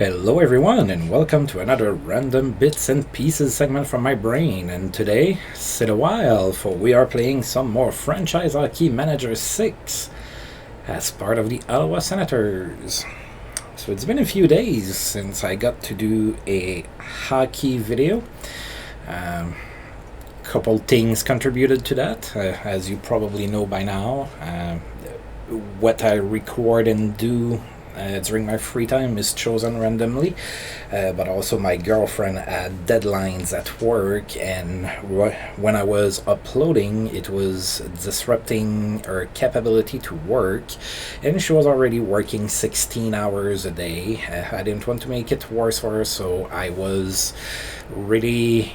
Hello everyone and welcome to another random bits and pieces segment from my brain, and today, sit a while for we are playing some more Franchise Hockey Manager 6 as part of the Ottawa Senators. So it's been a few days since I got to do a hockey video. Couple things contributed to that, as you probably know by now. What I record and do during my free time is chosen randomly, but also my girlfriend had deadlines at work, and when I was uploading it was disrupting her capability to work, and she was already working 16 hours a day. I didn't want to make it worse for her, so I was really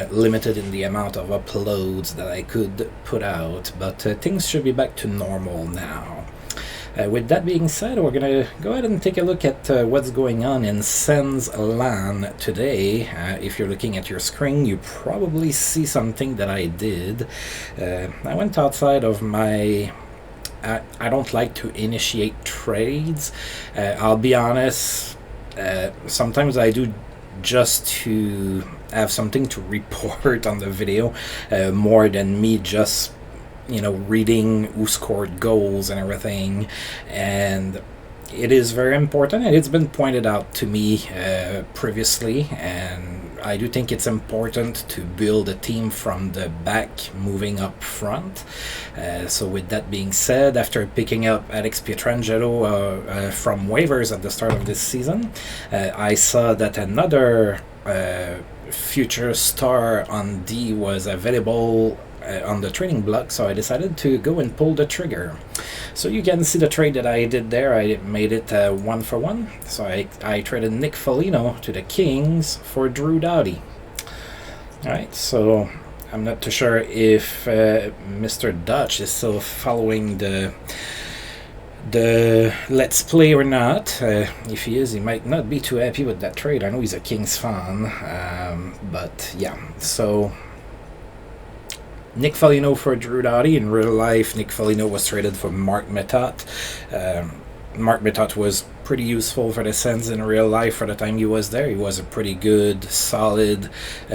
limited in the amount of uploads that I could put out, but things should be back to normal now. With that being said, we're going to go ahead and take a look at what's going on in Sens LAN today. If you're looking at your screen, you probably see something that I did. I went outside of my... I don't like to initiate trades. I'll be honest, sometimes I do just to have something to report on the video, more than me just reading who scored goals and everything. And it is very important, and it's been pointed out to me previously, and I do think it's important to build a team from the back moving up front. So with that being said, after picking up Alex Pietrangelo from waivers at the start of this season, I saw that another future star on D was available on the trading block, so I decided to go and pull the trigger. So you can see the trade that I did there. I made it 1-for-1. So I traded Nick Foligno to the Kings for Drew Doughty. Alright, so I'm not too sure if Mr. Dutch is still following the Let's Play or not. If he is, he might not be too happy with that trade. I know he's a Kings fan, but yeah, so Nick Foligno for Drew Doughty. In real life, Nick Foligno was traded for Mark Methot. Mark Methot was pretty useful for the Sens in real life for the time he was there. He was a pretty good, solid,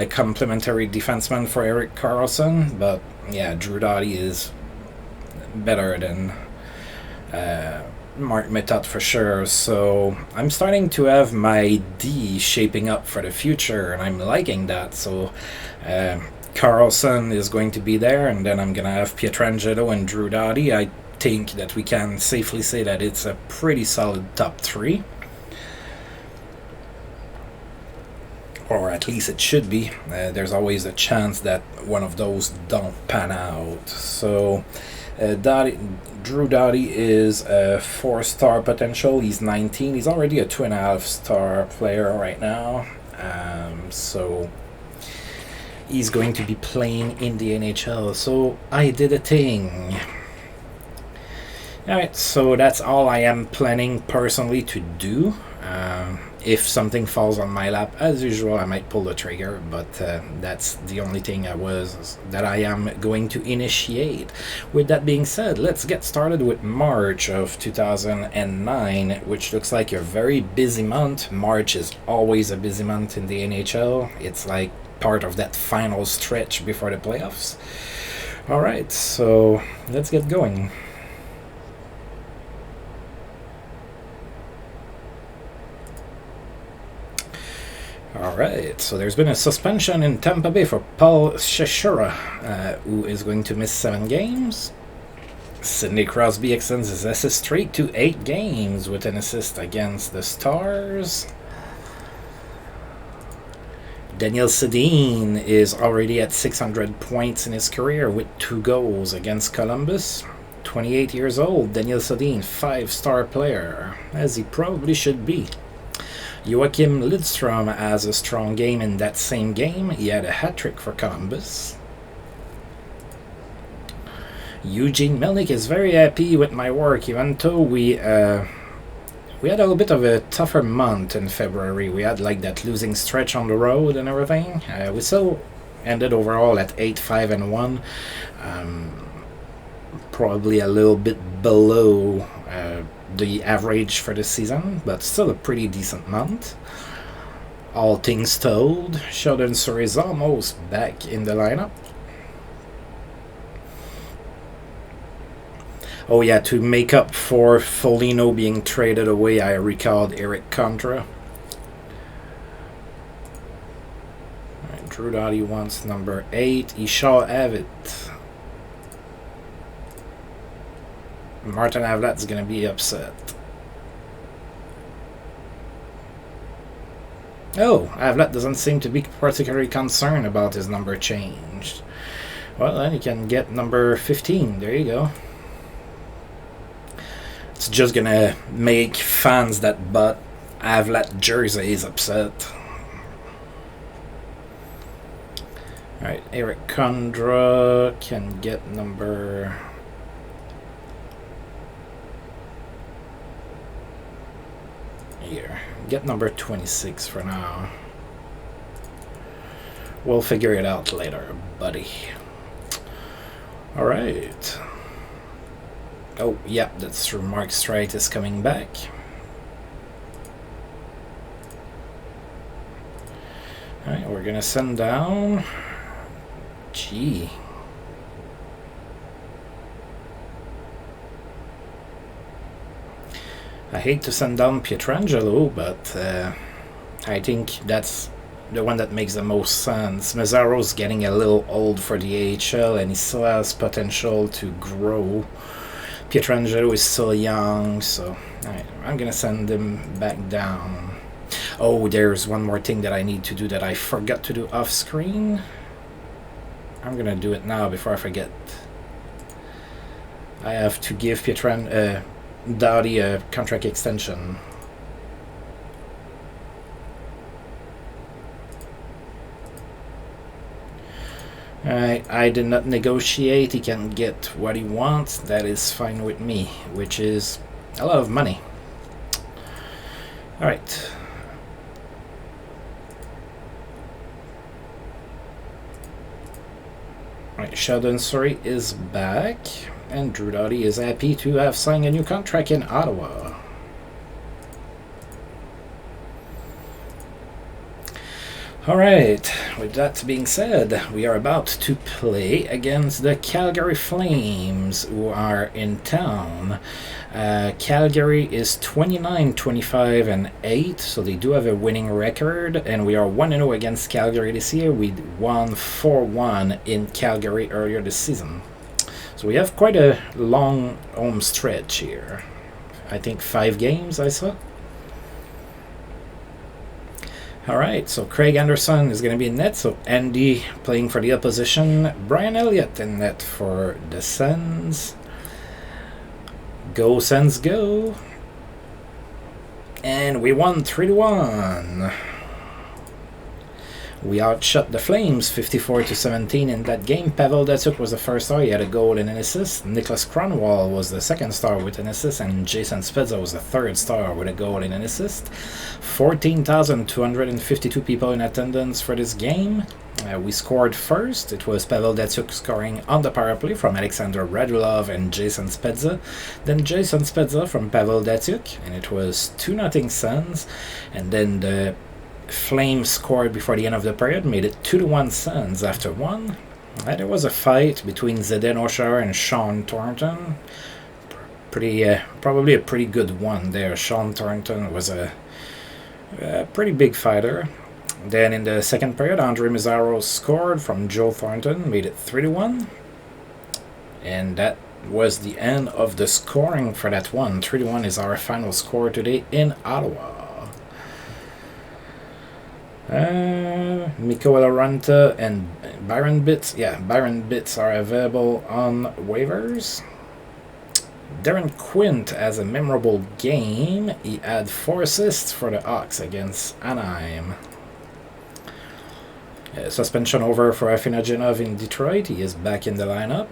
complementary defenseman for Erik Karlsson. But yeah, Drew Doughty is better than Mark Methot for sure. So I'm starting to have my D shaping up for the future, and I'm liking that. So Karlsson is going to be there, and then I'm going to have Pietrangelo and Drew Doughty. I think that we can safely say that it's a pretty solid top three. Or at least it should be. There's always a chance that one of those don't pan out. So Drew Doughty is a 4-star potential. He's 19. He's already a 2.5-star player right now. So he's going to be playing in the NHL. So I did a thing. Alright, so that's all I am planning personally to do. If something falls on my lap, as usual, I might pull the trigger, but that's the only thing that I am going to initiate. With that being said, let's get started with March of 2009, which looks like a very busy month. March is always a busy month in the NHL. It's like part of that final stretch before the playoffs. Alright, so let's get going. Alright, so there's been a suspension in Tampa Bay for Paul Sheshura, who is going to miss 7 games. Sidney Crosby extends his assist streak to 8 games with an assist against the Stars. Daniel Sedin is already at 600 points in his career with 2 goals against Columbus. 28 years old, Daniel Sedin, 5-star player, as he probably should be. Joachim Lidstrom has a strong game in that same game. He had a hat-trick for Columbus. Eugene Melnyk is very happy with my work, even though we had a little bit of a tougher month in February. We had like that losing stretch on the road and everything. We still ended overall at 8-5-1. Probably a little bit below the average for the season, but still a pretty decent month. All things told, Sheldon Surrey is almost back in the lineup. Oh yeah, to make up for Foligno being traded away, I recalled Eric Condra. Right, Drew Doughty wants number 8. He shall have it. Martin Havlat's going to be upset. Oh, Havlat doesn't seem to be particularly concerned about his number changed. Well, then he can get number 15. There you go. It's just gonna make fans that bought Havlat jerseys upset. Alright, Eric Condra can get number... Here, get number 26 for now. We'll figure it out later, buddy. Alright. Oh, yeah, that's true. Mark Streit is coming back. Alright, we're gonna send down... Gee. I hate to send down Pietrangelo, but I think that's the one that makes the most sense. Mazzaro's getting a little old for the AHL, and he still has potential to grow. Pietrangelo is still young, so I'm gonna send him back down. Oh, there's one more thing that I need to do that I forgot to do off screen. I'm gonna do it now before I forget. I have to give Doughty a contract extension. I did not negotiate. He can get what he wants. That is fine with me, which is a lot of money. Alright. Alright, Sheldon Surrey is back, and Drew Doughty is happy to have signed a new contract in Ottawa. Alright, with that being said, we are about to play against the Calgary Flames, who are in town. Calgary is 29-25-8, so they do have a winning record, and we are 1-0 against Calgary this year. We won 4-1 in Calgary earlier this season. So we have quite a long home stretch here. I think 5 games I saw. Alright, so Craig Anderson is going to be in net, so Andy playing for the opposition, Brian Elliott in net for the Sens. Go Sens, go! And we won 3-1. We outshot the Flames 54-17 in that game. Pavel Datsyuk was the first star, he had a goal and an assist. Nicholas Kronwall was the second star with an assist, and Jason Spezza was the third star with a goal and an assist. 14,252 people in attendance for this game. We scored first. It was Pavel Datsyuk scoring on the power play from Alexander Radulov and Jason Spezza. Then Jason Spezza from Pavel Datsyuk, and it was 2-0 Sens. And then the Flames scored before the end of the period, made it 2-1 Sens after 1. There was a fight between Zdeno Chara and Sean Thornton. Probably a pretty good one there. Sean Thornton was a pretty big fighter. Then in the second period, Andre Mazzaro scored from Joe Thornton, made it 3-1. And that was the end of the scoring for that one. 3-1 is our final score today in Ottawa. Mikko Eloranta and Byron Bitts. Yeah, Byron Bitts are available on waivers. Darren Quint has a memorable game. He had 4 assists for the Hawks against Anaheim. Suspension over for Afinagenov in Detroit. He is back in the lineup.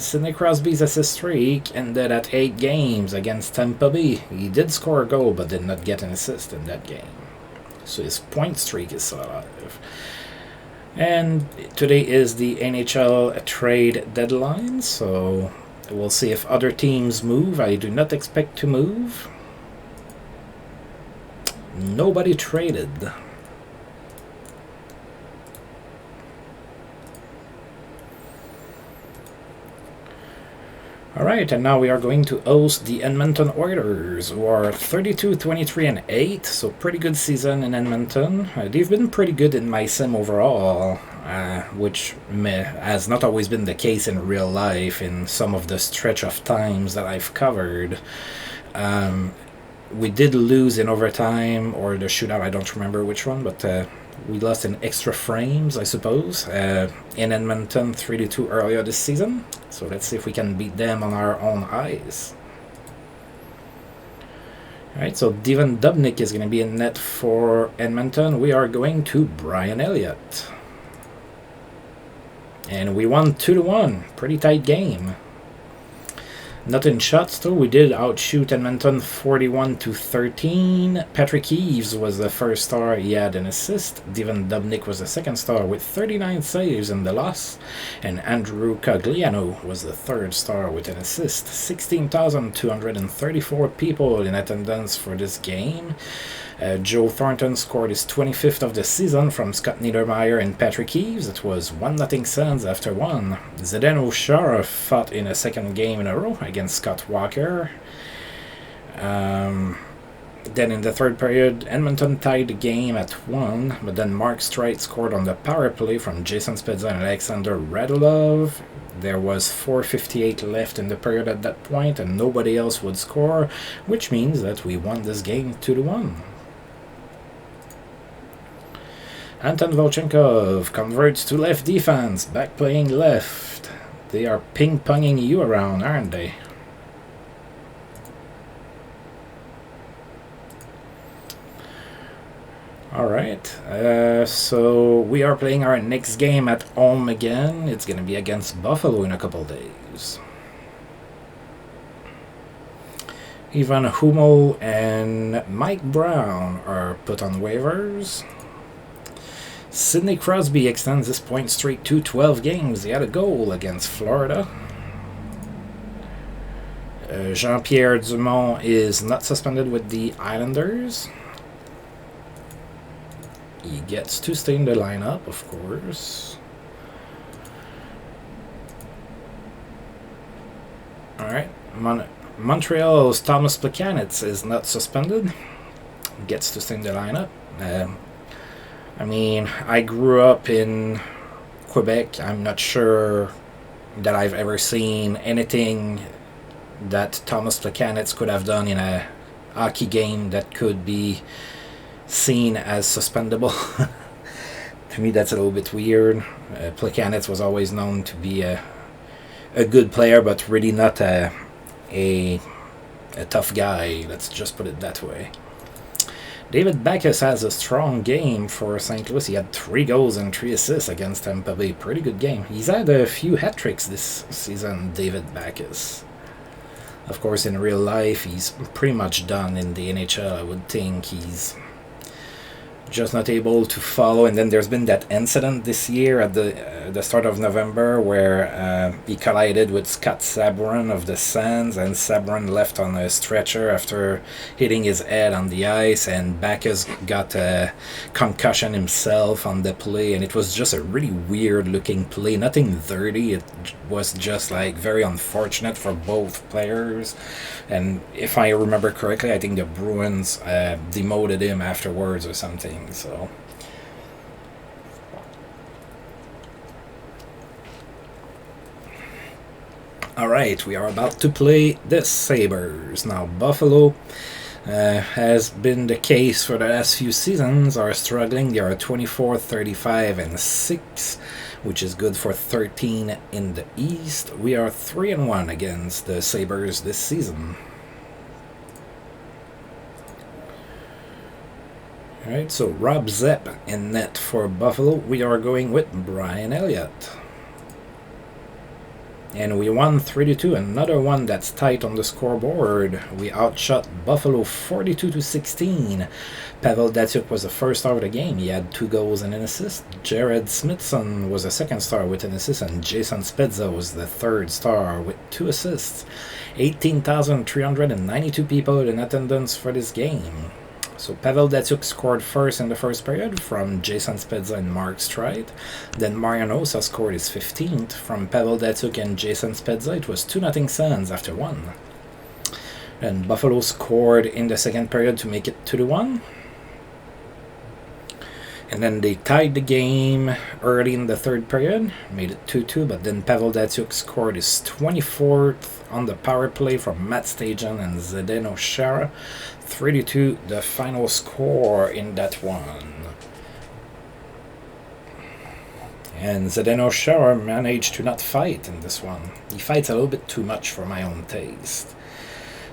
Sidney Crosby's assist streak ended at 8 games against Tampa Bay. He did score a goal but did not get an assist in that game. So his point streak is still alive. And today is the NHL trade deadline, so We'll see if other teams move. I do not expect to move. Nobody traded. Alright, and now we are going to host the Edmonton Oilers, who are 32, 23, and 8, so pretty good season in Edmonton. They've been pretty good in my sim overall, which has not always been the case in real life in some of the stretch of times that I've covered. We did lose in overtime, or the shootout, I don't remember which one, but we lost in extra frames, I suppose, in Edmonton 3-2 earlier this season. So let's see if we can beat them on our own ice. Alright, so Devon Dubnyk is going to be in net for Edmonton. We are going to Brian Elliott. And we won 2-1. Pretty tight game. Not in shots though, we did outshoot Edmonton 41-13. Patrick Eves was the first star, he had an assist. Devon Dubnyk was the second star with 39 saves in the loss. And Andrew Cogliano was the third star with an assist. 16,234 people in attendance for this game. Joe Thornton scored his 25th of the season from Scott Niedermayer and Patrick Eves. It was 1-0 Sens after 1. Zdeno Chara fought in a second game in a row against Scott Walker. Then in the third period, Edmonton tied the game at 1, but then Mark Streit scored on the power play from Jason Spezza and Alexander Radulov. There was 4:58 left in the period at that point, and nobody else would score, which means that we won this game 2-1. Anton Volchenkov converts to left defense, back playing left. They are ping-ponging you around, aren't they? Alright, so we are playing our next game at home again. It's going to be against Buffalo in a couple days. Ivan Hummel and Mike Brown are put on waivers. Sidney Crosby extends his point streak to 12 games. He had a goal against Florida. Jean-Pierre Dumont is not suspended with the Islanders. He gets to stay in the lineup, of course. Alright, Montreal's Thomas Plekanec is not suspended. Gets to stay in the lineup. I mean, I grew up in Quebec. I'm not sure that I've ever seen anything that Thomas Plekanec could have done in a hockey game that could be seen as suspendable. To me, that's a little bit weird. Plekanec was always known to be a good player, but really not a tough guy. Let's just put it that way. David Backes has a strong game for St. Louis. He had 3 goals and 3 assists against Tampa Bay. Pretty good game. He's had a few hat-tricks this season, David Backes. Of course, in real life, he's pretty much done in the NHL. I would think he's just not able to follow. And then there's been that incident this year at the start of November where he collided with Scott Sabourin of the Sens, and Sabourin left on a stretcher after hitting his head on the ice, and Backes got a concussion himself on the play, and it was just a really weird looking play. Nothing dirty, it was just like very unfortunate for both players. And if I remember correctly, I think the Bruins demoted him afterwards or something. So alright, we are about to play the Sabres. Now Buffalo, has been the case for the last few seasons, are struggling. They are 24, 35, and 6, which is good for 13 in the East. We are 3-1 against the Sabres this season. Alright, so Rob Zepp in net for Buffalo. We are going with Brian Elliott. And we won 3-2. Another one that's tight on the scoreboard. We outshot Buffalo 42-16. Pavel Datsyuk was the first star of the game. He had 2 goals and an assist. Jared Smithson was the second star with an assist, and Jason Spezza was the third star with 2 assists. 18,392 people in attendance for this game. So Pavel Datsyuk scored first in the first period from Jason Spezza and Mark Streit. Then Marian Hossa scored his 15th from Pavel Datsyuk and Jason Spezza. It was 2-0 Sens after 1. And Buffalo scored in the second period to make it 2-1. And then they tied the game early in the third period, made it 2-2, but then Pavel Datsyuk scored his 24th on the power play from Matt Stajan and Zdeno Chara. 3-2, the final score in that one. And Zdeno Chara managed to not fight in this one. He fights a little bit too much for my own taste.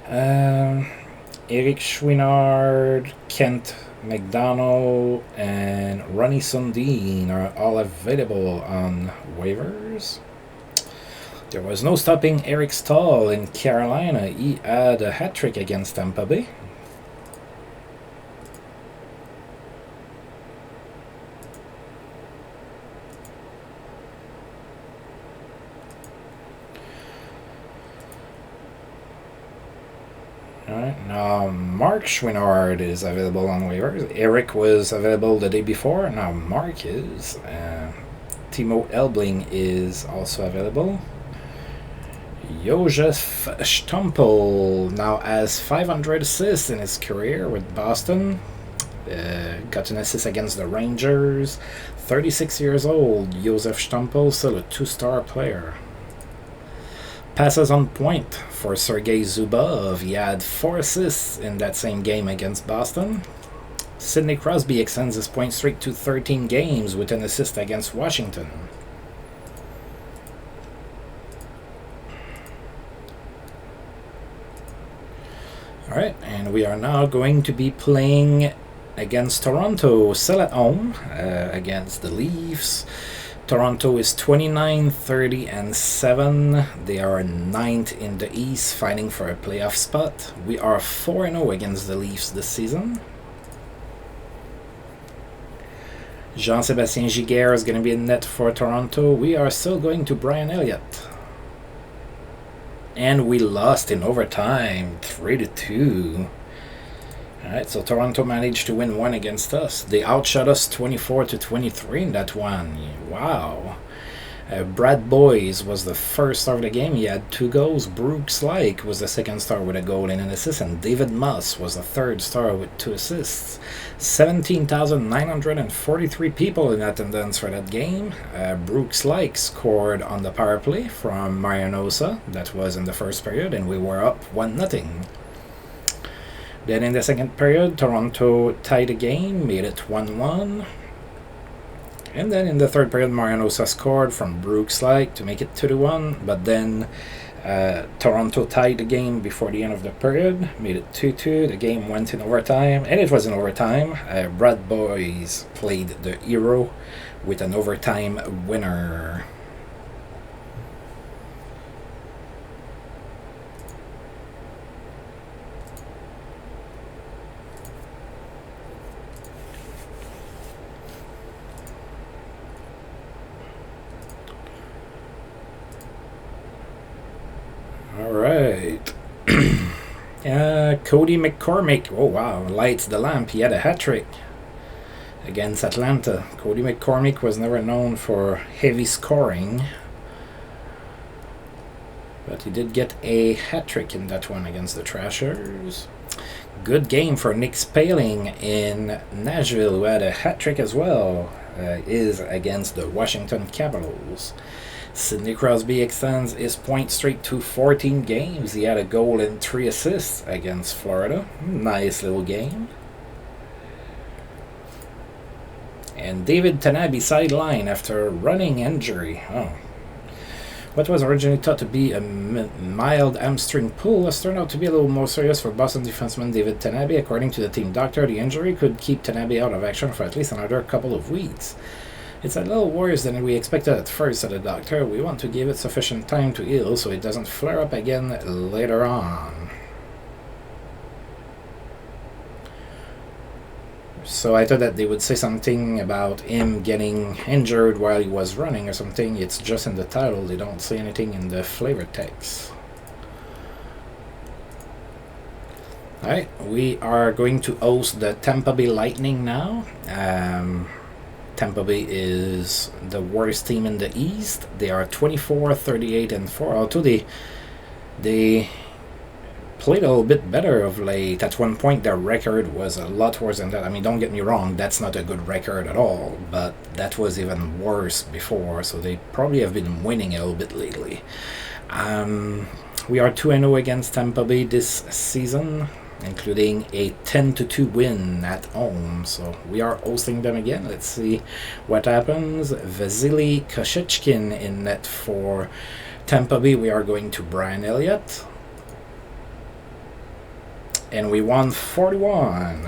Eric Chouinard, Kent McDonald, and Ronnie Sundin are all available on waivers. There was no stopping Eric Stahl in Carolina. He had a hat-trick against Tampa Bay. Alright, now Mark Chouinard is available on waivers. Eric was available the day before, now Mark is. Timo Elbling is also available. Josef Stumpel now has 500 assists in his career with Boston. Got an assist against the Rangers. 36 years old, Josef Stumpel, still a 2-star player. Passes on point for Sergei Zubov. He had 4 assists in that same game against Boston. Sidney Crosby extends his point streak to 13 games with an assist against Washington. Alright, and we are now going to be playing against Toronto, still at home, against the Leafs. Toronto is 29-30-7. They are 9th in the East, fighting for a playoff spot. We are 4-0 against the Leafs this season. Jean-Sébastien Giguère is going to be in net for Toronto. We are still going to Brian Elliott. And we lost in overtime, 3-2. Alright, so Toronto managed to win 1 against us. They outshot us 24-23 in that one. Wow. Brad Boyes was the first star of the game. He had 2 goals. Brooks Laich was the second star with a goal and an assist. And David Moss was the third star with 2 assists. 17,943 people in attendance for that game. Brooks Laich scored on the power play from Marian Hossa. That was in the first period, and we were up 1-0. Then in the second period, Toronto tied the game, made it 1-1. And then in the third period, Marian Hossa scored from Brooks Laich to make it 2-1. But then Toronto tied the game before the end of the period, made it 2-2. The game went in overtime, and it was in overtime. Brad Boyes played the hero with an overtime winner. Alright. Cody McCormick. Oh wow, lights the lamp. He had a hat-trick against Atlanta. Cody McCormick was never known for heavy scoring, but he did get a hat-trick in that one against the Trashers. Good game for Nick Spaling in Nashville, who had a hat-trick as well. Is against the Washington Capitals. Sidney Crosby extends his point streak to 14 games. He had a goal and 3 assists against Florida. Nice little game. And David Tanabe sidelined after a running injury. What was originally thought to be a mild hamstring pull has turned out to be a little more serious for Boston defenseman David Tanabe. According to the team doctor, the injury could keep Tanabe out of action for at least another couple of weeks. It's a little worse than we expected at first, said the doctor. We want to give it sufficient time to heal so it doesn't flare up again later on. So I thought that they would say something about him getting injured while he was running or something. It's just in the title. They don't say anything in the flavor text. Alright, we are going to host the Tampa Bay Lightning now. Tampa Bay is the worst team in the East. They are 24, 38, and 4. Although they played a little bit better of late. At one point, their record was a lot worse than that. I mean, don't get me wrong, that's not a good record at all, but that was even worse before, so they probably have been winning a little bit lately. We are 2-0 against Tampa Bay this season, including a 10-2 win at home. So we are hosting them again. Let's see what happens. Vasily Koshechkin in net for Tampa Bay. We are going to Brian Elliott. And we won 41.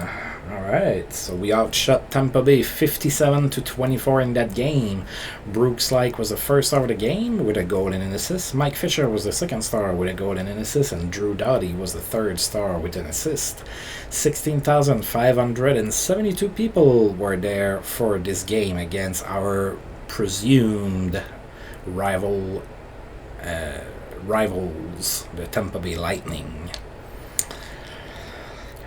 Alright, so we outshot Tampa Bay 57-24 in that game. Brooks Laich was the first star of the game with a goal and an assist. Mike Fisher was the second star with a goal and an assist. And Drew Doughty was the third star with an assist. 16,572 people were there for this game against our presumed rivals, the Tampa Bay Lightning.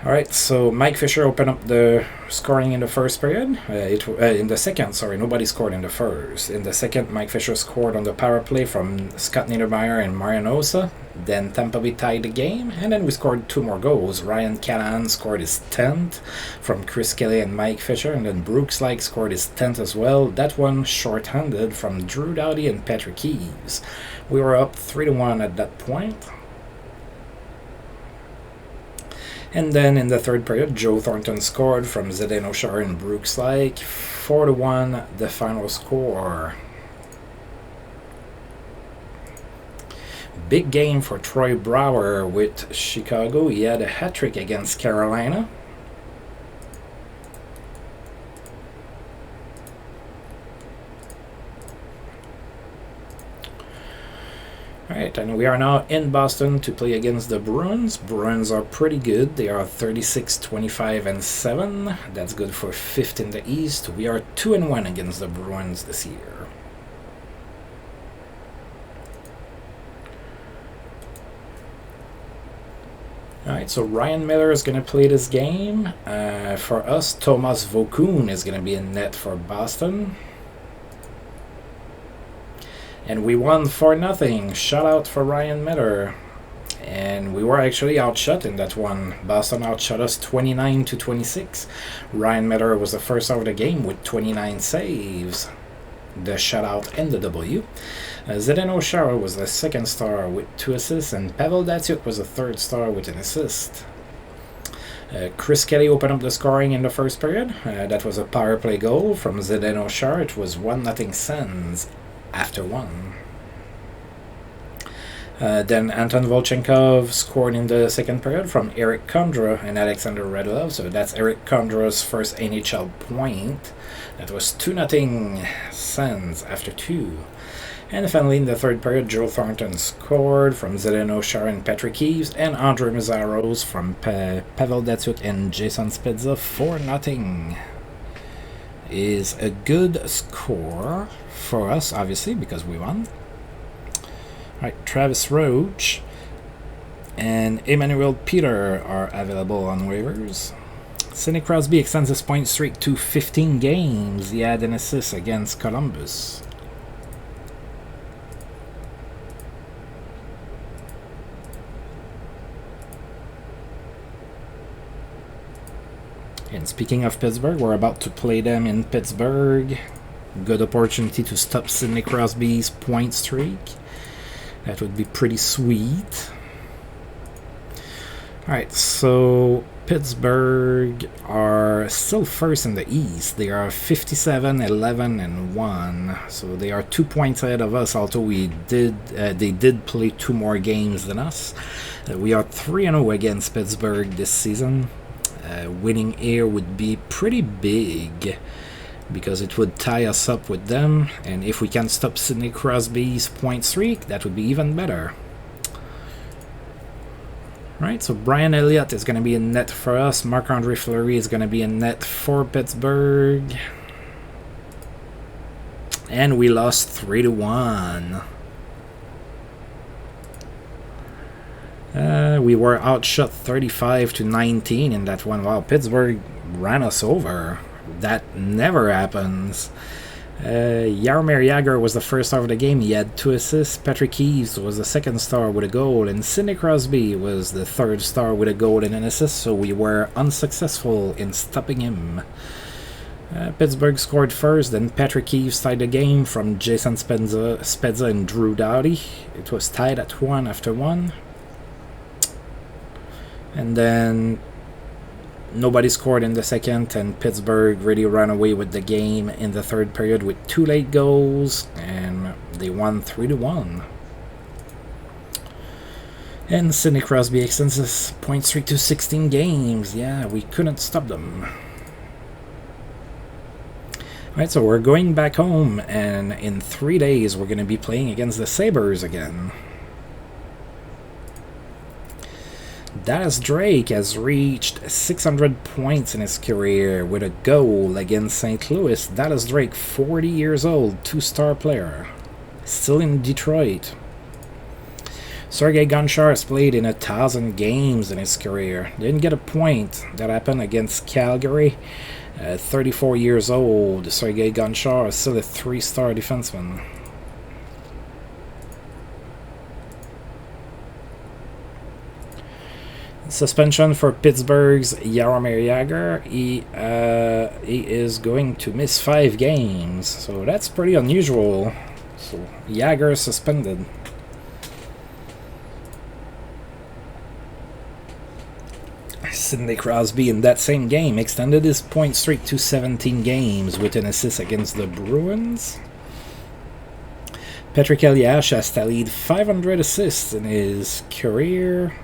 Alright, so Mike Fisher opened up the scoring in the first period. In the second, sorry, nobody scored in the first. In the second, Mike Fisher scored on the power play from Scott Niedermayer and Marian Hossa. Then Tampa Bay tied the game, and then we scored 2 more goals. Ryan Callahan scored his 10th from Chris Kelly and Mike Fisher, and then Brooks Laich scored his 10th as well. That one short-handed from Drew Doughty and Patrick Eaves. We were up 3-1 at that point. And then in the third period, Joe Thornton scored from Zdeno Chara and Brooks Laich. 4-1, the final score. Big game for Troy Brouwer with Chicago. He had a hat-trick against Carolina. Alright, and we are now in Boston to play against the Bruins. Bruins are pretty good. They are 36, 25, and 7. That's good for 5th in the East. We are 2-1 against the Bruins this year. Alright, so Ryan Miller is going to play this game. For us, Thomas Vokoun is going to be in net for Boston. And we won 4-0. Shout out for Ryan Miller. And we were actually outshot in that one. Boston outshot us 29-26. Ryan Miller was the first out of the game with 29 saves. The shutout and the W. Zdeno Chara was the second star with 2 assists, and Pavel Datsyuk was the third star with an assist. Chris Kelly opened up the scoring in the first period. That was a power play goal from Zdeno Chara. It was 1-0 Sens after 1. Then Anton Volchenkov scored in the second period from Eric Kondra and Alexander Radulov. So that's Eric Kondra's first NHL point. That was 2-0 Sens after 2. And finally, in the third period, Joe Thornton scored from Zdeno Chara and Patrick Eaves, and Andre Meszaros from Pavel Datsyuk and Jason Spezza. 4-0 is a good score for us, obviously, because we won. Alright, Travis Roach and Emmanuel Peter are available on waivers. Sidney Crosby extends his point streak to 15 games. He had an assist against Columbus. And speaking of Pittsburgh, we're about to play them in Pittsburgh. Good opportunity to stop Sidney Crosby's point streak. That would be pretty sweet. Alright, so Pittsburgh are still first in the East. They are 57, 11, and 1. So they are 2 points ahead of us, although they did play 2 more games than us. We are 3-0 against Pittsburgh this season. Winning here would be pretty big. because it would tie us up with them, and if we can stop Sidney Crosby's point streak, that would be even better. Right, so Brian Elliott is going to be in net for us. Marc-Andre Fleury is going to be in net for Pittsburgh. And we lost 3-1. We were outshot 35-19 in that one. Wow, Pittsburgh ran us over. That never happens. Jaromir Jagr was the first star of the game. He had 2 assists. Patrick Eves was the second star with a goal. And Sidney Crosby was the third star with a goal and an assist. So we were unsuccessful in stopping him. Pittsburgh scored first. Then Patrick Eves tied the game from Jason Spezza and Drew Doughty. It was tied at 1 after 1. And then nobody scored in the second, and Pittsburgh really ran away with the game in the third period with 2 late goals, and they won 3-1. And Sidney Crosby extends his point streak to 16 games. Yeah, we couldn't stop them. Alright, so we're going back home, and in 3 days we're going to be playing against the Sabres again. Dallas Drake has reached 600 points in his career with a goal against St. Louis. Dallas Drake, 40 years old, 2-star player, still in Detroit. Sergei Gonchar has played in 1,000 games in his career. Didn't get a point. That happened against Calgary. 34 years old, Sergei Gonchar is still a 3-star defenseman. Suspension for Pittsburgh's Jaromir Jagr. He is going to miss 5 games, so that's pretty unusual. So Jagr is suspended. Sidney Crosby in that same game extended his point streak to 17 games with an assist against the Bruins. Patrick Elias has tallied 500 assists in his career.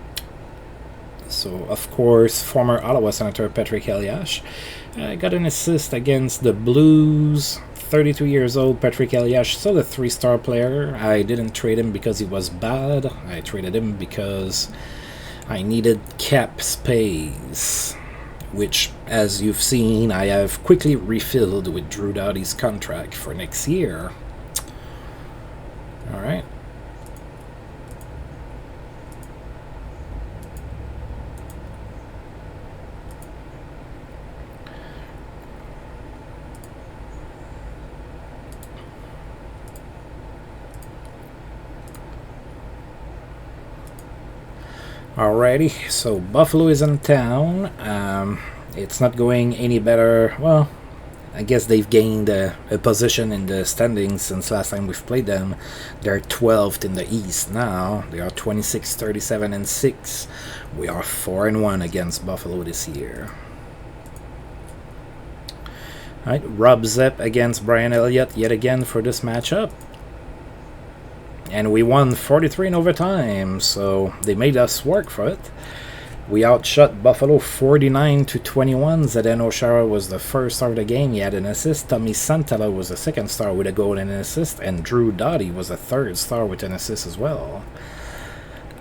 So, of course, former Ottawa Senator Patrick Elias got an assist against the Blues. 32 years old, Patrick Elias, still a 3-star player. I didn't trade him because he was bad. I traded him because I needed cap space, which, as you've seen, I have quickly refilled with Drew Doughty's contract for next year. Alright. Alrighty, so Buffalo is in town. It's not going any better. Well, I guess they've gained a position in the standings since last time we've played them. They're 12th in the East now. They are 26, 37, and 6. We are 4-1 against Buffalo this year. Alright, Rob Zepp against Brian Elliott yet again for this matchup. And we won 43 in overtime, so they made us work for it. We outshot Buffalo 49-21. Zdeno Chara was the first star of the game. He had an assist. Tommy Santella was the second star with a goal and an assist. And Drew Doughty was the third star with an assist as well.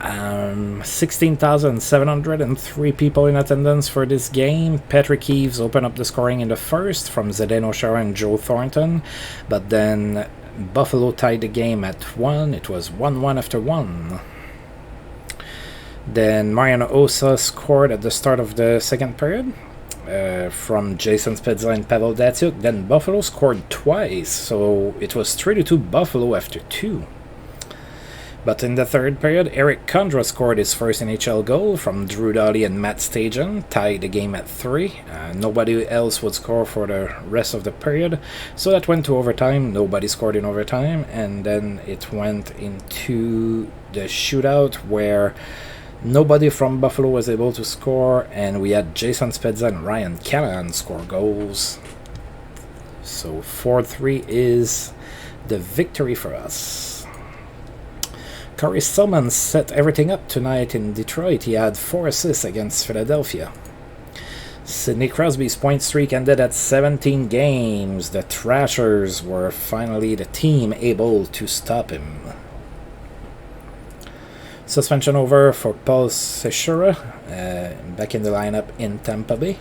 16,703 people in attendance for this game. Patrick Eves opened up the scoring in the first from Zdeno Chara and Joe Thornton. But then Buffalo tied the game at 1. It was 1-1 after 1. Then Mariano Osa scored at the start of the second period from Jason Spezza and Pavel Datsyuk. Then Buffalo scored twice, so it was 3-2 Buffalo after 2. But in the third period, Eric Condra scored his first NHL goal from Drew Doughty and Matt Stajan, tied the game at 3. Nobody else would score for the rest of the period, so that went to overtime. Nobody scored in overtime, and then it went into the shootout where nobody from Buffalo was able to score, and we had Jason Spezza and Ryan Callahan score goals. So 4-3 is the victory for us. Corey Stillman set everything up tonight in Detroit. He had 4 assists against Philadelphia. Sidney Crosby's point streak ended at 17 games. The Thrashers were finally the team able to stop him. Suspension over for Paul Sechura, back in the lineup in Tampa Bay.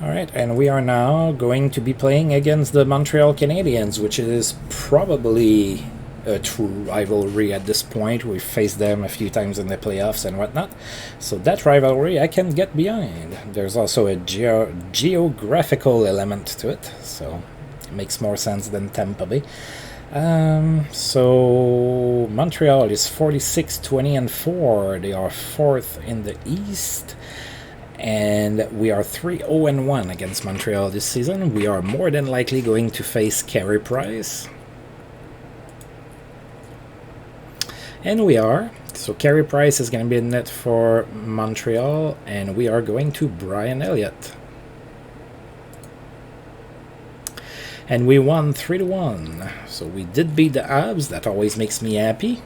Alright, and we are now going to be playing against the Montreal Canadiens, which is probably a true rivalry at this point. We've faced them a few times in the playoffs and whatnot, so that rivalry I can get behind. There's also a geographical element to it, so it makes more sense than Tampa Bay. So Montreal is 46-20-4. They are 4th in the East. And we are 3-0-1 against Montreal this season. We are more than likely going to face Carey Price. And we are. So Carey Price is going to be in net for Montreal. And we are going to Brian Elliott. And we won 3-1. So we did beat the Habs. That always makes me happy.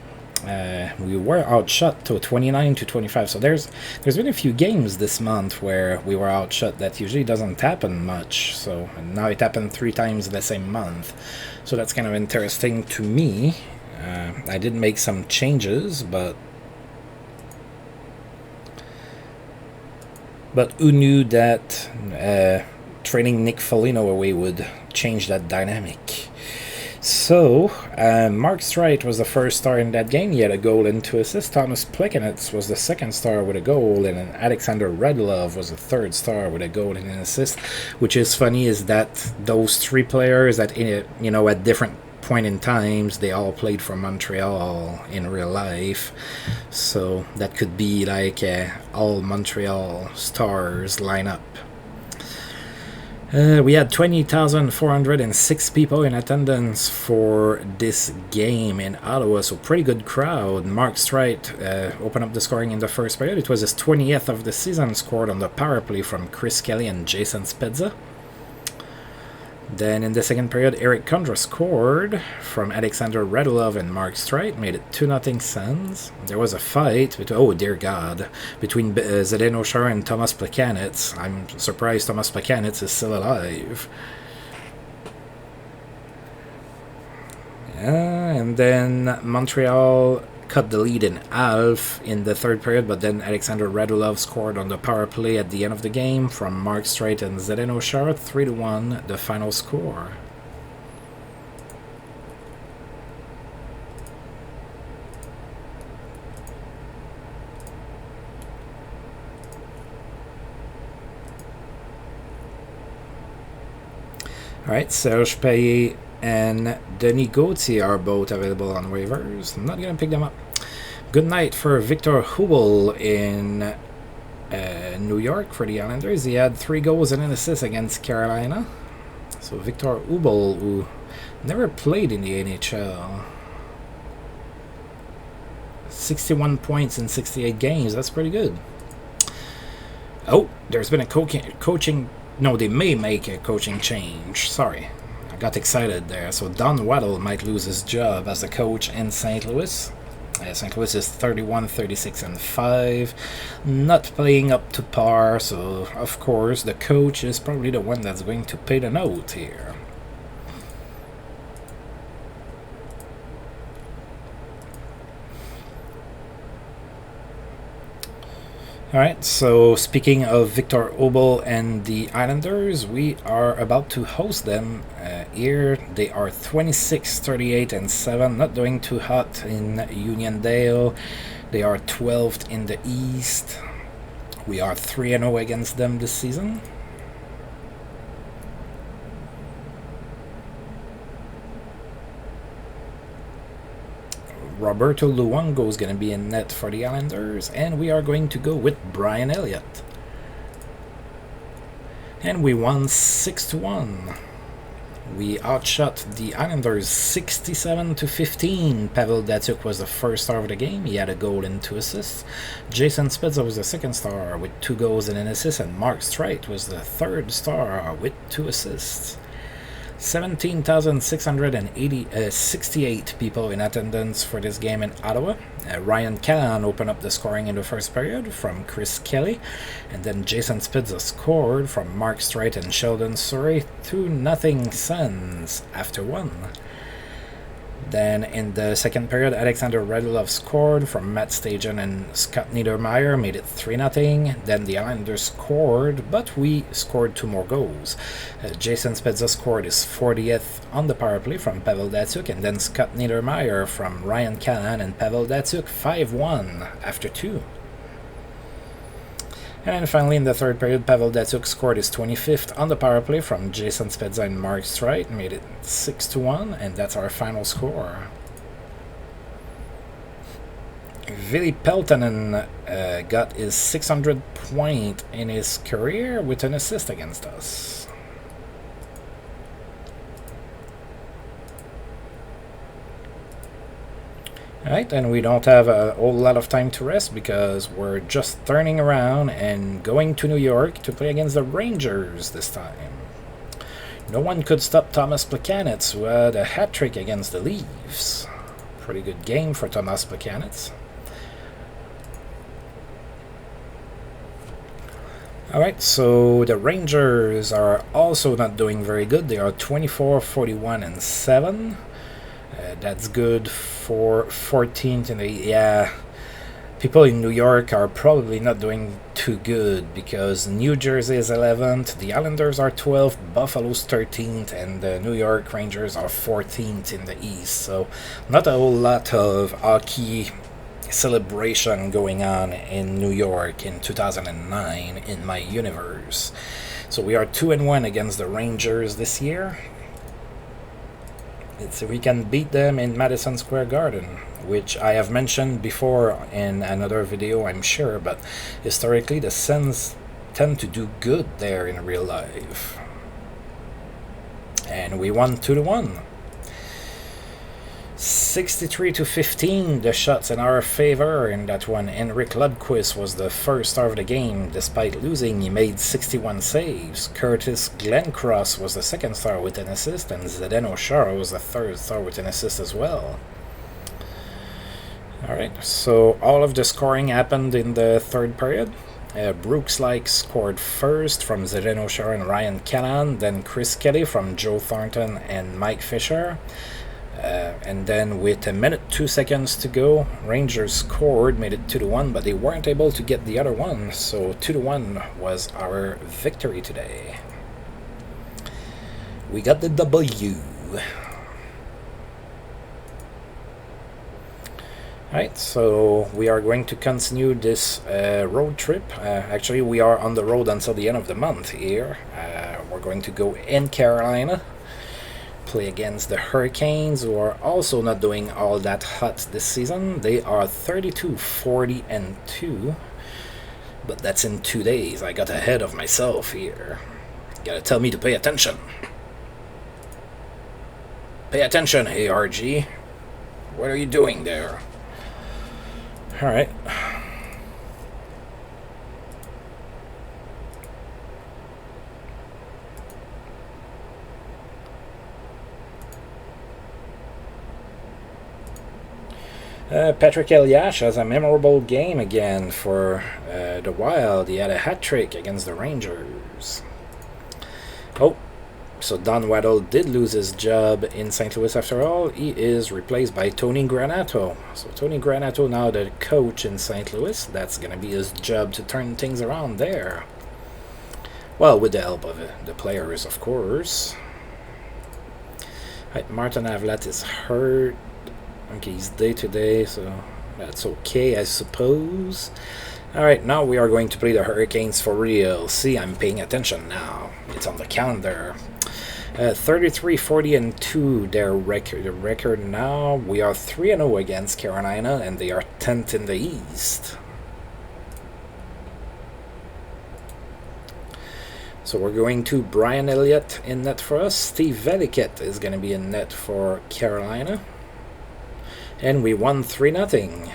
We were outshot to 29-25. So there's been a few games this month where we were outshot. That usually doesn't happen much. So now it happened 3 times the same month. So that's kind of interesting to me. I did make some changes, but who knew that trading Nick Foligno away would change that dynamic? So, Mark Streit was the first star in that game. He had a goal and 2 assists. Thomas Plekanec was the second star with a goal, and then Alexander Radulov was the third star with a goal and an assist. Which is funny is that those 3 players that, at different point in times, they all played for Montreal in real life. So that could be like all Montreal stars line up. We had 20,406 people in attendance for this game in Ottawa, so pretty good crowd. Mark Streit opened up the scoring in the first period. It was his 20th of the season, scored on the power play from Chris Kelly and Jason Spezza. Then in the second period, Eric Condra scored from Alexander Radulov and Mark Streit, made it 2-0 Sens. There was a fight, oh dear God, between Zdeno Chara and Thomas Plekanec. I'm surprised Thomas Plekanec is still alive. And then Montreal cut the lead in half in the third period, but then Alexander Radulov scored on the power play at the end of the game from Mark Streit and Zdeno Chara, 3-1, the final score. Alright, Serge Payet and Denis Gauthier are both available on waivers. I'm not going to pick them up. Good night for Victor Hubel in New York for the Islanders. He had 3 goals and an assist against Carolina. So Victor Hubel, who never played in the NHL. 61 points in 68 games. That's pretty good. Oh, there's been a coaching... No, they may make a coaching change. Sorry. I got excited there. So Don Waddell might lose his job as a coach in St. Louis. St. Louis is 31-36-5, not playing up to par. So of course the coach is probably the one that's going to pay the note here. Alright, so speaking of Victor Hubel and the Islanders, we are about to host them here. They are 26-38-7, not doing too hot in Uniondale. They are 12th in the East. We are 3-0 against them this season. Roberto Luongo is going to be in net for the Islanders, and we are going to go with Brian Elliott. And we won 6-1. We outshot the Islanders 67-15. Pavel Datsyuk was the first star of the game. He had a goal and 2 assists. Jason Spezza was the second star with 2 goals and an assist, and Mark Streit was the third star with 2 assists. 17,668 people in attendance for this game in Ottawa. Ryan Callahan opened up the scoring in the first period from Chris Kelly, and then Jason Spezza scored from Mark Streit and Sheldon Surrey. 2-0 Sens after 1. Then in the second period, Alexander Radulov scored from Matt Stajan and Scott Niedermayer, made it 3-0. Then the Islanders scored, but we scored 2 more goals. Jason Spezza scored his 40th on the power play from Pavel Datsyuk, and then Scott Niedermayer from Ryan Callahan and Pavel Datsyuk, 5-1 after 2. And then finally, in the third period, Pavel Datsyuk scored his 25th on the power play from Jason Spezza and Mark Streit, made it 6-1, and that's our final score. Vili Peltonen got his 600th point in his career with an assist against us. Alright, and we don't have a whole lot of time to rest because we're just turning around and going to New York to play against the Rangers this time. No one could stop Thomas Plekanec, who had a hat-trick against the Leafs. Pretty good game for Thomas Plekanec. Alright, so the Rangers are also not doing very good. They are 24-41-7. That's good for 14th in the... Yeah, people in New York are probably not doing too good because New Jersey is 11th, the Islanders are 12th, Buffalo's 13th, and the New York Rangers are 14th in the East. So not a whole lot of hockey celebration going on in New York in 2009 in my universe. So we are 2-1 against the Rangers this year. We can beat them in Madison Square Garden, which I have mentioned before in another video, I'm sure, but historically the Sens tend to do good there in real life. And we won 2-1. 63-15, the shots in our favor in that one. Henrik Lundqvist was the first star of the game. Despite losing, he made 61 saves. Curtis Glencross was the second star with an assist, and Zdeno Chara was the third star with an assist as well. Alright, so all of the scoring happened in the third period. Brooks Like scored first from Zdeno Chara and Ryan Callahan, then Chris Kelly from Joe Thornton and Mike Fisher. And then with 1:02 to go, Rangers scored, made it 2-1, but they weren't able to get the other one, so 2-1 was our victory today. We got the W. Alright, so we are going to continue this road trip. Actually, we are on the road until the end of the month here. We're going to go in Carolina, play against the Hurricanes, who are also not doing all that hot this season. They are 32-40-2, but that's in 2 days. I got ahead of myself here. Gotta tell me to pay attention. Pay attention, hey RG. What are you doing there? Alright. Patrick Elias has a memorable game again for the Wild. He had a hat-trick against the Rangers. Oh, so Don Waddell did lose his job in St. Louis after all. He is replaced by Tony Granato. So Tony Granato now the coach in St. Louis. That's going to be his job to turn things around there. Well, with the help of the players, of course. Right, Martin Havlat is hurt. Okay, he's day-to-day, so that's okay, I suppose. Alright, now we are going to play the Hurricanes for real. See, I'm paying attention now. It's on the calendar. 33-40-2, their record now. We are 3-0 against Carolina, and they are 10th in the East. So we're going to Brian Elliott in net for us. Steve Veliket is going to be in net for Carolina. And we won 3-0.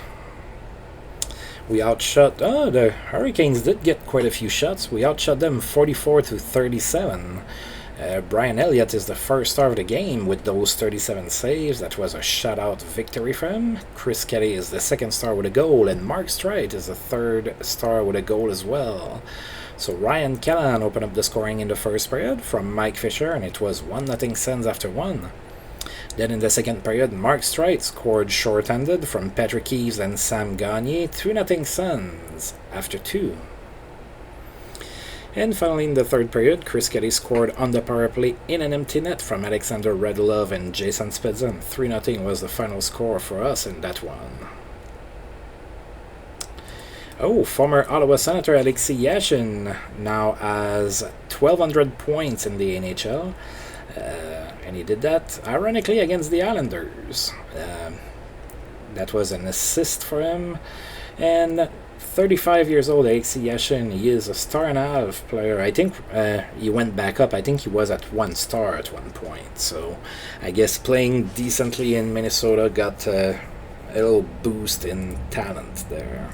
We outshot... Oh, the Hurricanes did get quite a few shots. We outshot them 44-37. Brian Elliott is the first star of the game with those 37 saves. That was a shutout victory for him. Chris Kelly is the second star with a goal, and Mark Streit is the third star with a goal as well. So Ryan Callahan opened up the scoring in the first period from Mike Fisher, and it was 1-0 Sens after 1. Then in the second period, Mark Streit scored short-handed from Patrick Eves and Sam Gagner, 2-0 Sens after 2. And finally, in the third period, Chris Kelly scored on the power play in an empty net from Alexander Radulov and Jason Spezza. 3-0 was the final score for us in that one. Oh, former Ottawa Senator Alexei Yashin now has 1,200 points in the NHL. And he did that, ironically, against the Islanders. That was an assist for him. And 35 years old, Alexei Yashin, he is a star and a half player. I think he went back up. I think he was at 1 star at one point. So I guess playing decently in Minnesota got a little boost in talent there.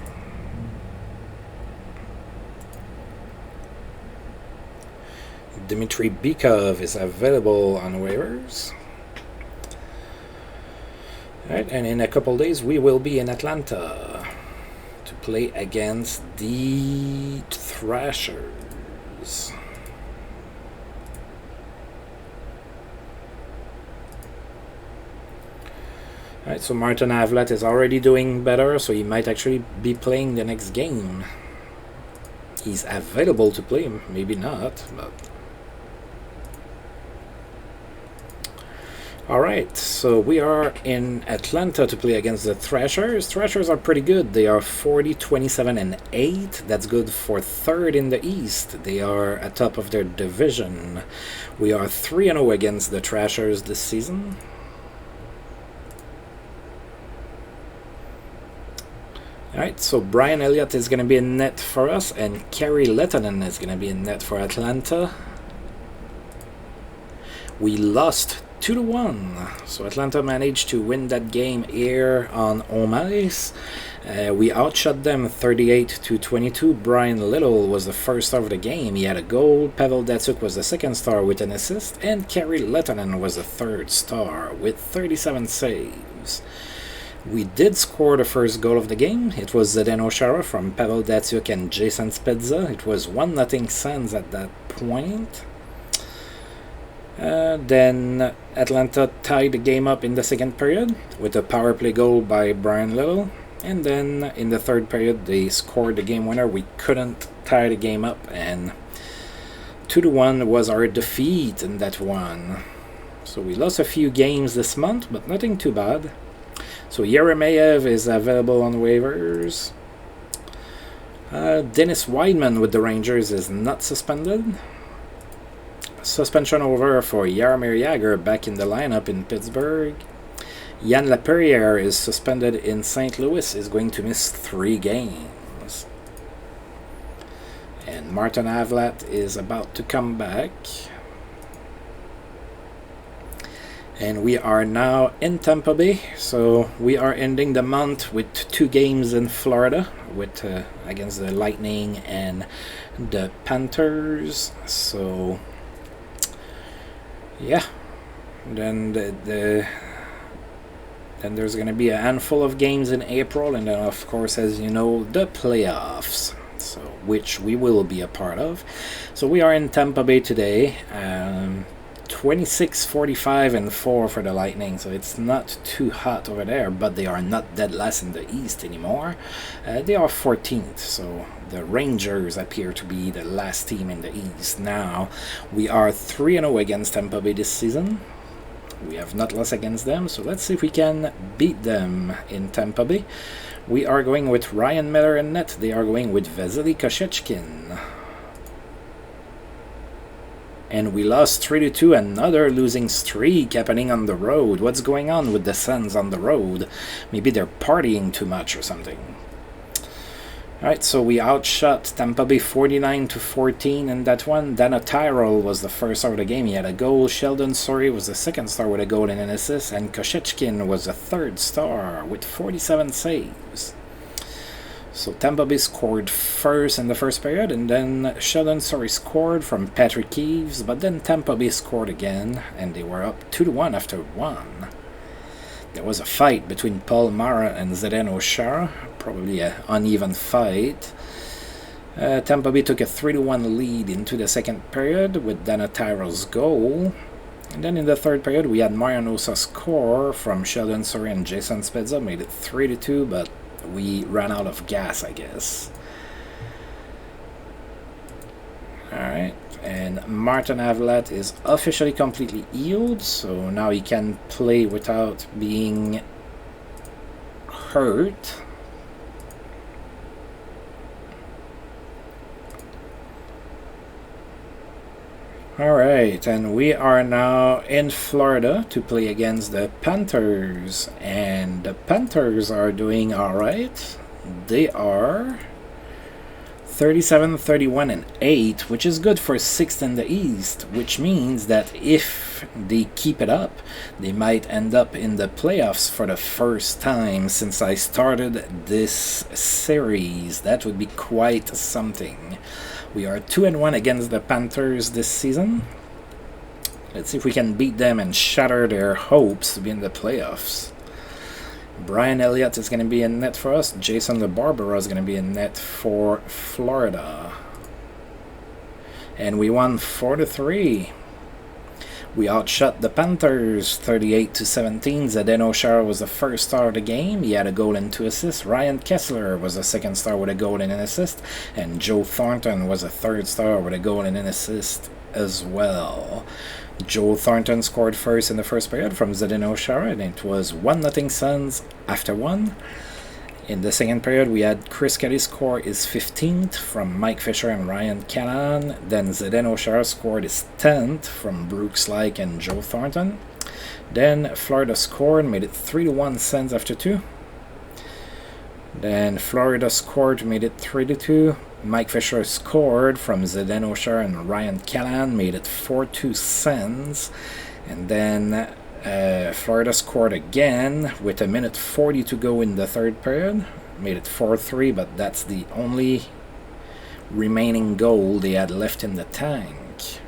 Dmitry Bykov is available on waivers. Alright, and in a couple days we will be in Atlanta to play against the Thrashers. Alright, so Martin Havlat is already doing better, so he might actually be playing the next game. He's available to play, maybe not, but... Alright, so we are in Atlanta to play against the Thrashers. Thrashers are pretty good. They are 40, 27, and 8. That's good for third in the East. They are atop of their division. We are 3-0 against the Thrashers this season. Alright, so Brian Elliott is going to be in net for us, and Kari Lehtonen is going to be in net for Atlanta. We lost 2-1, so Atlanta managed to win that game here on home ice. We outshot them 38-22. Brian Little was the first star of the game. He had a goal. Pavel Datsyuk was the second star with an assist, and Kari Lehtonen was the third star with 37 saves. We did score the first goal of the game. It was Zdeno Chara from Pavel Datsyuk and Jason Spezza. It was 1-0 Sens at that point. Then Atlanta tied the game up in the second period with a power play goal by Brian Little. And then in the third period, they scored the game winner. We couldn't tie the game up, and 2-1 was our defeat in that one. So we lost a few games this month, but nothing too bad. So Yeremyev is available on waivers. Dennis Weidman with the Rangers is not suspended. Suspension over for Jaromir Jagr back in the lineup in Pittsburgh. Jan Laperriere is suspended in St. Louis, is going to miss 3 games. And Martin Havlat is about to come back. And we are now in Tampa Bay, so we are ending the month with 2 games in Florida with against the Lightning and the Panthers. So yeah, then then there's going to be a handful of games in April, and then of course, as you know, the playoffs, so which we will be a part of. So we are in Tampa Bay today. 26-45-4 for the Lightning, so it's not too hot over there, but they are not dead last in the East anymore. They are 14th, so the Rangers appear to be the last team in the East now. We are 3-0 against Tampa Bay this season. We have not lost against them, so let's see if we can beat them in Tampa Bay. We are going with Ryan Miller in net. They are going with Vasily Koshechkin. And we lost 3-2, another losing streak happening on the road. What's going on with the Sens on the road? Maybe they're partying too much or something. Alright, so we outshot Tampa Bay 49-14 in that one. Dana Tyrell was the first star of the game. He had a goal. Sheldon Souris was the second star with a goal and an assist. And Koshechkin was the third star with 47 saves. So Tampa Bay scored first in the first period, and then Sheldon Surrey scored from Patrick Keeves, but then Tampa Bay scored again, and they were up 2-1 after 1. There was a fight between Paul Mara and Zdeno Chara, probably an uneven fight. Tampa Bay took a 3-1 lead into the second period with Danataro's goal. And then in the third period, we had Marianosa score from Sheldon Surrey and Jason Spezza, made it 3-2, but we ran out of gas, I guess. Alright, and Martin Avilat is officially completely healed, so now he can play without being hurt. Alright, and we are now in Florida to play against the Panthers, and the Panthers are doing alright. They are 37-31-8, which is good for 6th in the East, which means that if they keep it up, they might end up in the playoffs for the first time since I started this series. That would be quite something. We are 2-1 against the Panthers this season. Let's see if we can beat them and shatter their hopes to be in the playoffs. Brian Elliott is going to be in net for us. Jason LeBarbera is going to be in net for Florida. And we won 4-3. We outshot the Panthers 38-17. Zdeno Chara was the first star of the game. He had a goal and 2 assists. Ryan Kessler was the second star with a goal and an assist. And Joe Thornton was the third star with a goal and an assist as well. Joe Thornton scored first in the first period from Zdeno Chara, and it was 1-0 Sens after 1. In the second period, we had Chris Kelly score his 15th from Mike Fisher and Ryan Callahan. Then Zdeno Chara scored his 10th from Brooks Laich and Joe Thornton. Then Florida scored, made it 3-1 Sens after 2. Then Florida scored, made it 3-2. Mike Fisher scored from Zdeno Chara and Ryan Callahan, made it 4-2 Sens. And then Florida scored again with 1:40 to go in the third period, made it 4-3, but that's the only remaining goal they had left in the tank.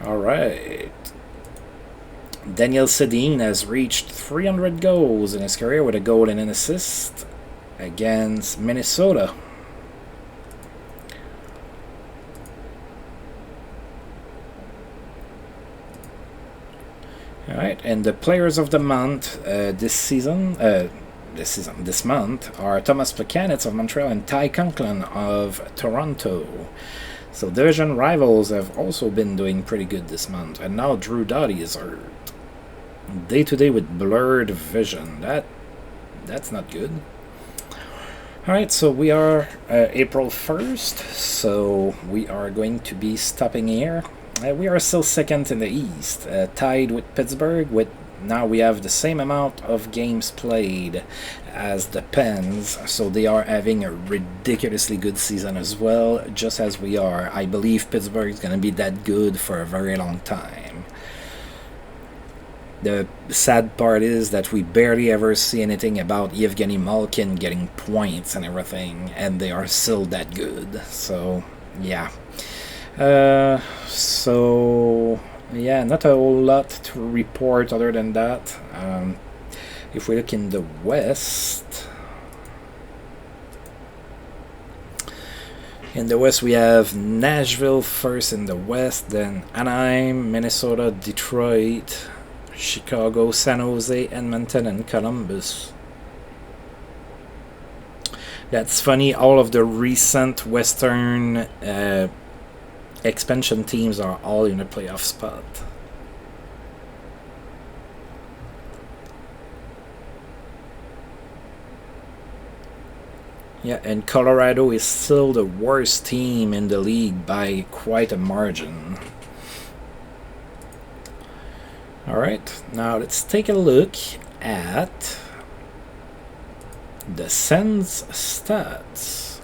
Alright. Daniel Sedin has reached 300 goals in his career with a goal and an assist against Minnesota. Alright, and the players of the month this month are Thomas Plekanec of Montreal and Ty Conklin of Toronto. So division rivals have also been doing pretty good this month, and now Drew Doughty is hurt. Day-to-day with blurred vision. That's not good. Alright, so we are April 1st, so we are going to be stopping here. We are still second in the East, tied with Pittsburgh. Now we have the same amount of games played as the Pens, so they are having a ridiculously good season as well, just as we are. I believe Pittsburgh is going to be that good for a very long time. The sad part is that we barely ever see anything about Evgeny Malkin getting points and everything, and they are still that good. So, yeah. Yeah, not a whole lot to report other than that. If we look in the West, we have Nashville first in the West, then Anaheim, Minnesota, Detroit, Chicago, San Jose, Edmonton, and Columbus. That's funny, all of the recent Western expansion teams are all in a playoff spot. Yeah, and Colorado is still the worst team in the league by quite a margin. Alright, now let's take a look at the Sens stats.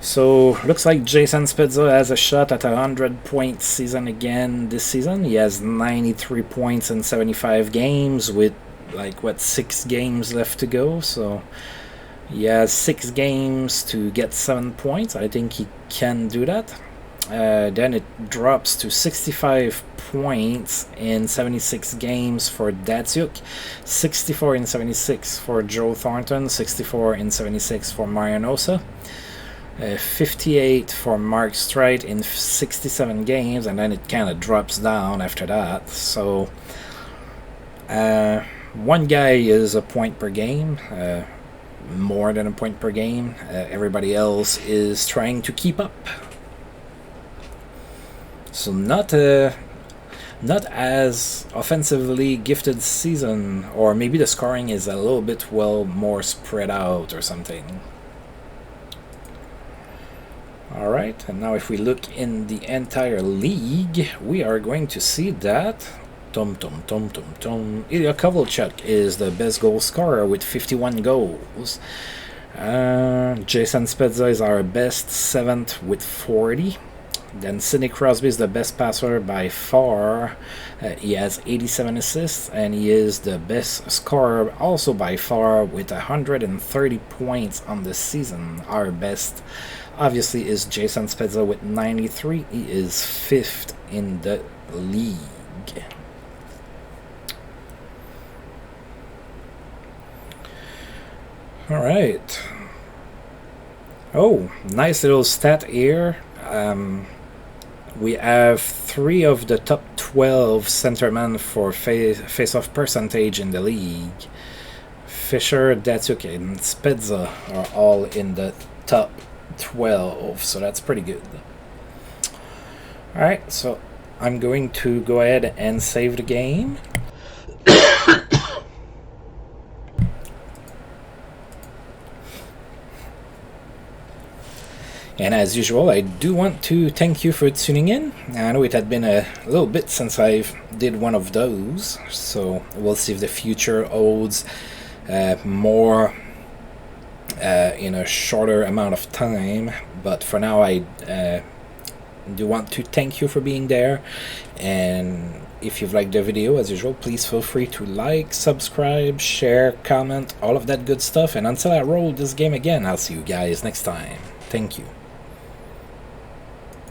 So looks like Jason Spezza has a shot at 100-point season again this season. He has 93 points in 75 games with 6 games left to go. So he has 6 games to get 7 points. I think he can do that. Then it drops to 65 points in 76 games for Datsuk, 64 in 76 for Joe Thornton, 64 in 76 for Marianosa, 58 for Mark Streit in 67 games, and then it kind of drops down after that. So one guy is a point per game, more than a point per game. Everybody else is trying to keep up. So not as offensively gifted season, or maybe the scoring is a little bit more spread out or something. Alright, and now if we look in the entire league, we are going to see that Ilya Kovalchuk is the best goal scorer with 51 goals. Jason Spezza is our best 7th with 40. Then Sidney Crosby is the best passer by far. He has 87 assists, and he is the best scorer also by far with 130 points on the season. Our best, obviously, is Jason Spezza with 93. He is 5th in the league. All right. Oh, nice little stat here. We have 3 of the top 12 centermen for face-off percentage in the league. Fisher, Datsuk, and Spezza are all in the top 12, so that's pretty good. Alright, so I'm going to go ahead and save the game. And as usual, I do want to thank you for tuning in. I know it had been a little bit since I did one of those, so we'll see if the future holds more in a shorter amount of time. But for now, I do want to thank you for being there. And if you've liked the video, as usual, please feel free to like, subscribe, share, comment, all of that good stuff. And until I roll this game again, I'll see you guys next time. Thank you.